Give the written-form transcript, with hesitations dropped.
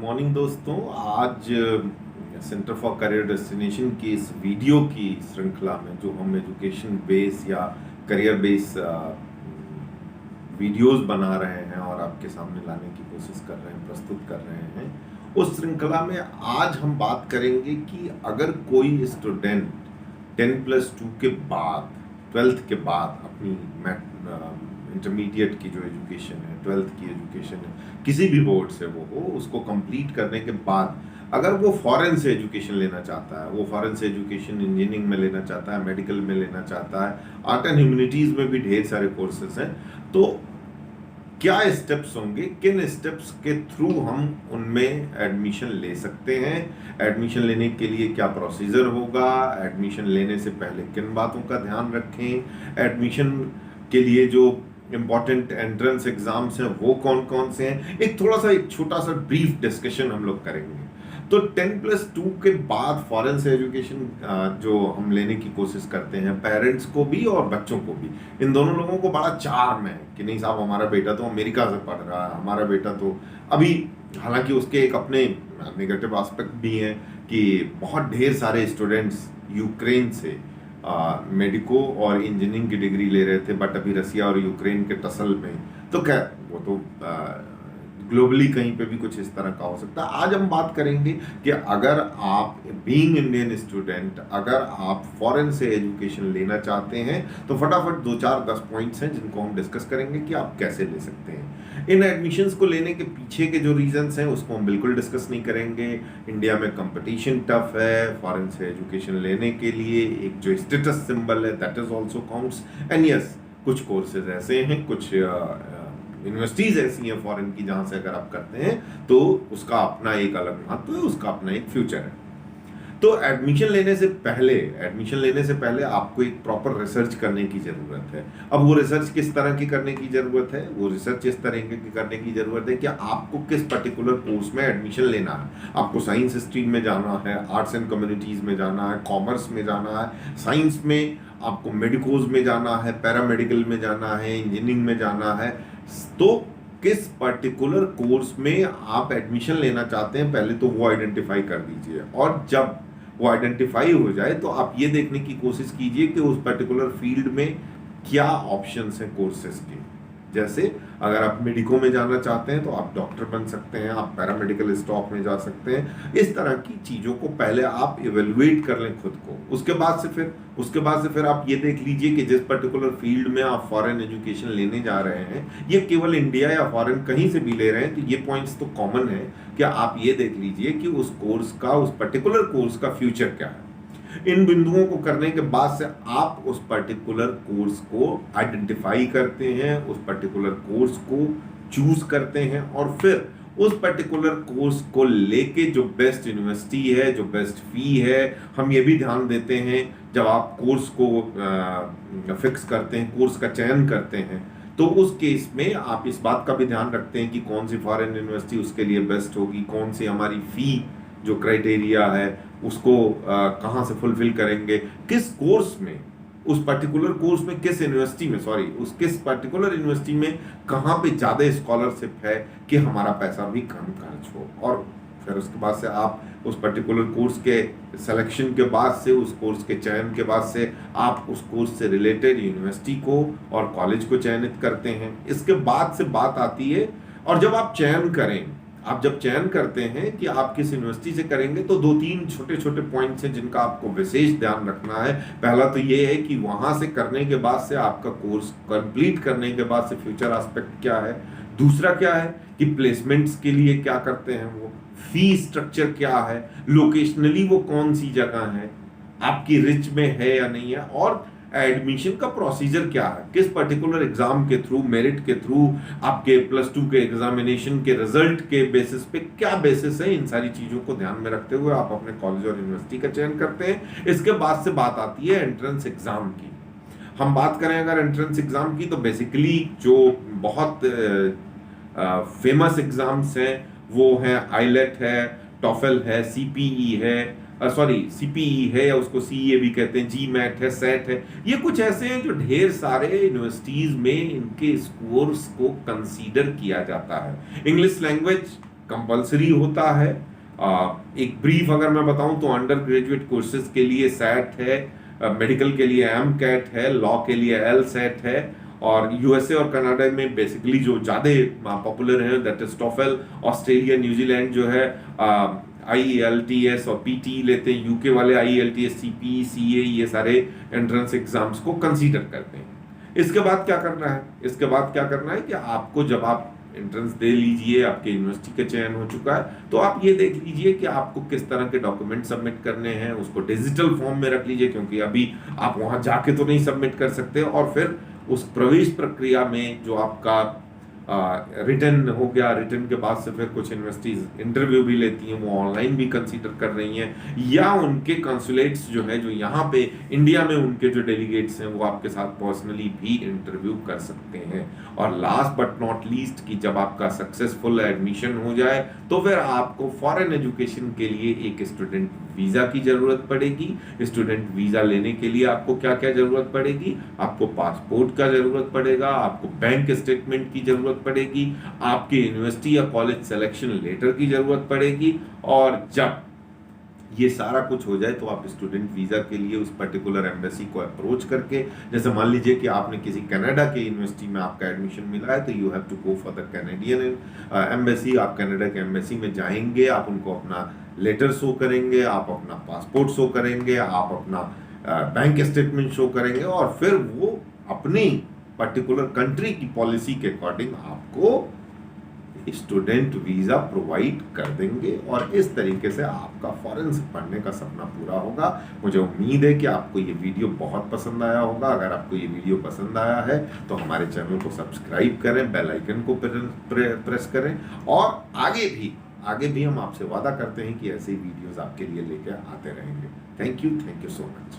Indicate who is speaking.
Speaker 1: Morning दोस्तों। आज centre for career destination की इस वीडियो की श्रृंखला में जो हम एजुकेशन बेस या करियर बेस वीडियोस बना रहे हैं और आपके सामने लाने की कोशिश कर रहे हैं, प्रस्तुत कर रहे हैं, उस श्रृंखला में आज हम बात करेंगे कि अगर कोई स्टूडेंट 10+2 के बाद 12th के बाद अपनी इंटरमीडिएट की जो एजुकेशन है, 12th की एजुकेशन है, किसी भी बोर्ड से वो हो, उसको कंप्लीट करने के बाद अगर वो फॉरेन से एजुकेशन लेना चाहता है, वो फॉरेन से एजुकेशन इंजीनियरिंग में लेना चाहता है, मेडिकल में लेना चाहता है, आर्ट एंड ह्यूमैनिटीज में भी ढेर सारे कोर्सेज हैं, तो क्या स्टेप्स होंगे, किन स्टेप्स के थ्रू हम उनमें एडमिशन ले सकते हैं, एडमिशन लेने के लिए क्या प्रोसीजर होगा, एडमिशन लेने से पहले किन बातों का ध्यान रखें, एडमिशन के लिए जो इम्पॉर्टेंट एंट्रेंस एग्जाम्स हैं वो कौन कौन से हैं, एक छोटा सा ब्रीफ डिस्कशन हम लोग करेंगे। तो 10+2 के बाद फॉरेन से एजुकेशन जो हम लेने की कोशिश करते हैं, पेरेंट्स को भी और बच्चों को भी, इन दोनों लोगों को बड़ा चार्म है कि नहीं साहब, हमारा बेटा तो अमेरिका से पढ़ रहा है, हमारा बेटा तो अभी, हालांकि उसके एक अपने नेगेटिव एस्पेक्ट भी हैं कि बहुत ढेर सारे स्टूडेंट्स यूक्रेन से मेडिको और इंजीनियरिंग की डिग्री ले रहे थे, बट अभी रसिया और यूक्रेन के टसल में, तो क्या वो तो ग्लोबली कहीं पे भी कुछ इस तरह का हो सकता है। आज हम बात करेंगे कि अगर आप बीइंग इंडियन स्टूडेंट, अगर आप फॉरेन से एजुकेशन लेना चाहते हैं, तो फटाफट 2-4-10 पॉइंट्स हैं जिनको हम डिस्कस करेंगे कि आप कैसे ले सकते हैं। इन एडमिशन्स को लेने के पीछे के जो रीजंस हैं उसको हम बिल्कुल डिस्कस नहीं करेंगे। इंडिया में कंपटीशन टफ है, फॉरेन से एजुकेशन लेने के लिए एक जो स्टेटस सिंबल है that is also counts, and yes, कुछ कोर्सेज ऐसे हैं, कुछ यूनिवर्सिटीज ऐसी हैं फॉरेन की जहां से अगर आप करते हैं तो उसका अपना एक अलग महत्व है, उसका अपना एक फ्यूचर है। तो एडमिशन लेने से पहले आपको एक प्रॉपर रिसर्च करने की जरूरत है। अब वो रिसर्च किस तरह की करने की जरूरत है? वो रिसर्च इस तरह की करने की जरूरत है कि आपको किस पर्टिकुलर कोर्स में एडमिशन लेना है। आपको साइंस स्ट्रीम में जाना है, आर्ट्स एंड कम्युनिटीज में जाना है, कॉमर्स में जाना है, साइंस में आपको मेडिकोज में जाना है, पैरामेडिकल में जाना है, इंजीनियरिंग में जाना है, तो किस पर्टिकुलर कोर्स में आप एडमिशन लेना चाहते हैं पहले तो वो आइडेंटिफाई कर दीजिए। और जब वो आइडेंटिफाई हो जाए तो आप ये देखने की कोशिश कीजिए कि उस पर्टिकुलर फील्ड में क्या ऑप्शंस हैं कोर्सेज के। जैसे अगर आप मेडिको में जाना चाहते हैं तो आप डॉक्टर बन सकते हैं, आप पैरामेडिकल स्टाफ में जा सकते हैं। इस तरह की चीज़ों को पहले आप इवेलुएट कर लें खुद को। उसके बाद से फिर आप ये देख लीजिए कि जिस पर्टिकुलर फील्ड में आप फॉरेन एजुकेशन लेने जा रहे हैं, ये केवल इंडिया या फॉरेन कहीं से भी ले रहे हैं तो ये पॉइंट्स तो कॉमन है कि आप ये देख लीजिए कि उस पर्टिकुलर कोर्स का फ्यूचर क्या है। इन बिंदुओं को करने के बाद से आप उस पर्टिकुलर कोर्स को आइडेंटिफाई करते हैं, उस पर्टिकुलर कोर्स को चूज करते हैं, और फिर उस पर्टिकुलर कोर्स को लेके जो बेस्ट यूनिवर्सिटी है, जो बेस्ट फी है, हम ये भी ध्यान देते हैं जब आप कोर्स को फिक्स करते हैं, कोर्स का चयन करते हैं, तो उस केस में आप इस बात का भी ध्यान रखते हैं कि कौन सी फॉरेन यूनिवर्सिटी उसके लिए बेस्ट होगी, कौन सी हमारी फी जो क्राइटेरिया है उसको कहाँ से फुलफिल करेंगे, किस कोर्स में, उस पर्टिकुलर कोर्स में किस पर्टिकुलर यूनिवर्सिटी में कहाँ पे ज़्यादा स्कॉलरशिप है कि हमारा पैसा भी कम खर्च हो। और फिर उसके बाद से आप उस पर्टिकुलर कोर्स के सिलेक्शन के बाद से, उस कोर्स के चयन के बाद से आप उस कोर्स से रिलेटेड यूनिवर्सिटी को और कॉलेज को चयनित करते हैं। इसके बाद से बात आती है, और जब आप चयन करते हैं कि आप किस यूनिवर्सिटी से करेंगे, तो 2-3 छोटे पॉइंट्स हैं जिनका आपको विशेष ध्यान रखना है। पहला तो ये है कि वहां से करने के बाद से, आपका कोर्स कंप्लीट करने के बाद से फ्यूचर एस्पेक्ट क्या है। दूसरा क्या है कि प्लेसमेंट्स के लिए क्या करते हैं वो, फी स्ट्रक्चर क्या है, लोकेशनली वो कौन सी जगह है, आपकी रिच में है या नहीं है, और एडमिशन का प्रोसीजर क्या है, किस पर्टिकुलर एग्जाम के थ्रू, मेरिट के थ्रू, आपके +2 के एग्जामिनेशन के रिजल्ट के बेसिस पे क्या बेसिस है। इन सारी चीजों को ध्यान में रखते हुए आप अपने कॉलेज और यूनिवर्सिटी का चयन करते हैं। इसके बाद से बात आती है एंट्रेंस एग्जाम की। हम बात करें अगर एंट्रेंस एग्जाम की, तो बेसिकली जो बहुत फेमस एग्जाम्स हैं वो हैं आईलेट है, टॉफल है, सीपीई है, सीपीई है या उसको सीए भी कहते हैं, जीमैट है, सेट है। ये कुछ ऐसे हैं जो ढेर सारे यूनिवर्सिटीज में इनके स्कोर्स को कंसीडर किया जाता है। इंग्लिश लैंग्वेज कंपलसरी होता है। एक ब्रीफ अगर मैं बताऊं तो अंडर ग्रेजुएट कोर्सेज के लिए सैट है, मेडिकल के लिए एम कैट है, लॉ के लिए एल सेट है, और यूएसए और कनाडा में बेसिकली जो ज़्यादा पॉपुलर है that is TOEFL. Australia New Zealand जो है IELTS और PT लेते हैं। यूके वाले IELTS CPE CA ये सारे एंट्रेंस एग्जाम्स को कंसीडर करते हैं। इसके बाद क्या करना है, इसके बाद क्या करना है कि आपको जब आप एंट्रेंस दे लीजिए, आपके यूनिवर्सिटी का चयन हो चुका है, तो आप ये देख लीजिए कि आपको किस तरह के डॉक्यूमेंट सबमिट करने हैं, उसको डिजिटल फॉर्म में रख लीजिए, क्योंकि अभी आप वहां जाके तो नहीं सबमिट कर सकते। और फिर उस प्रवेश प्रक्रिया में जो आपका रिटर्न हो गया, रिटर्न के बाद से फिर कुछ यूनिवर्सिटीज इंटरव्यू भी लेती हैं, वो ऑनलाइन भी कंसीडर कर रही हैं, या उनके कंसुलेट्स जो है जो यहाँ पे इंडिया में उनके जो डेलीगेट्स हैं वो आपके साथ पर्सनली भी इंटरव्यू कर सकते हैं। और लास्ट बट नॉट लीस्ट कि जब आपका सक्सेसफुल एडमिशन हो जाए तो फिर आपको फॉरेन एजुकेशन के लिए एक स्टूडेंट वीजा की जरूरत पड़ेगी। स्टूडेंट वीजा लेने के लिए आपको क्या क्या जरूरत पड़ेगी, आपको पासपोर्ट का जरूरत पड़ेगा, आपको बैंक स्टेटमेंट की जरूरत पड़ेगी, आपके यूनिवर्सिटी या कॉलेज सिलेक्शन लेटर की जरूरत पड़ेगी। और जब ये सारा कुछ हो जाए तो आप स्टूडेंट वीजा के लिए उस पर्टिकुलर एम्बेसी को अप्रोच करके, जैसे मान लीजिए कि आपने किसी कनाडा के यूनिवर्सिटी में आपका एडमिशन मिला है, तो you have to go for the Canadian embassy. आप कनाडा के एम्बेसी में जाएंगे, आप उनको अपना लेटर शो करेंगे, आप अपना पासपोर्ट शो करेंगे, आप अपना बैंक स्टेटमेंट शो करेंगे, और फिर वो अपनी पर्टिकुलर कंट्री की पॉलिसी के अकॉर्डिंग आपको स्टूडेंट वीजा प्रोवाइड कर देंगे। और इस तरीके से आपका फॉरेन से पढ़ने का सपना पूरा होगा। मुझे उम्मीद है कि आपको ये वीडियो बहुत पसंद आया होगा। अगर आपको ये वीडियो पसंद आया है तो हमारे चैनल को सब्सक्राइब करें, बेल आइकन को प्रेस करें, और आगे भी हम आपसे वादा करते हैं कि ऐसे वीडियोस आपके लिए लेकर आते रहेंगे। Thank you so much.